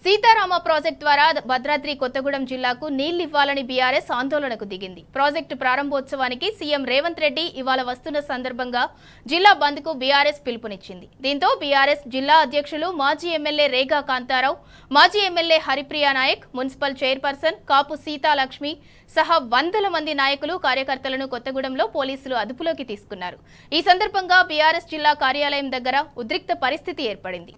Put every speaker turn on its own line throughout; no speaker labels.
Sitarama project ద్వారా భద్రాద్రి కొత్తగూడెం జిల్లాకు నీళ్లు ఇవ్వాలని బీఆర్ఎస్ ఆందోళనకు దిగింది. ప్రాజెక్టు ప్రారంభోత్సవానికి సీఎం రేవంత్ రెడ్డి ఇవాళ వస్తున్న సందర్భంగా జిల్లా బంద్కు బీఆర్ఎస్ పిలుపునిచ్చింది. దీంతో బీఆర్ఎస్ జిల్లా అధ్యక్షులు మాజీ ఎమ్మెల్యే రేగా కాంతారావు, మాజీ MLA Haripriya Nayak, municipal chairperson Kapu Seethalakshmi సహా వందల మంది నాయకులు కార్యకర్తలను కొత్తగూడెంలో పోలీసులు అదుపులోకి తీసుకున్నారు. ఈ సందర్భంగా బీఆర్ఎస్ జిల్లా కార్యాలయం దగ్గర ఉద్రిక్త పరిస్థితి ఏర్పడింది.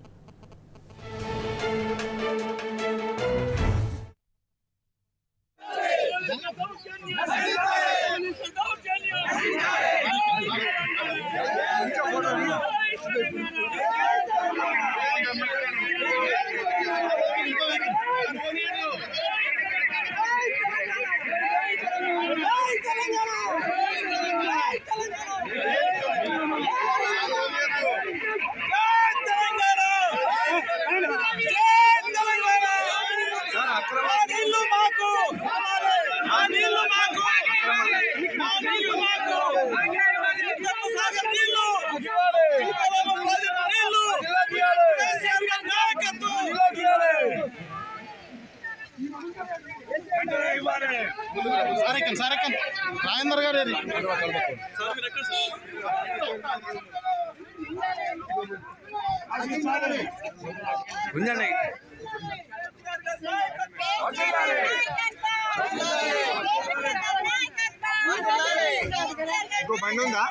రాజేందర్ గారు ఉందండి. బండి ఉందా?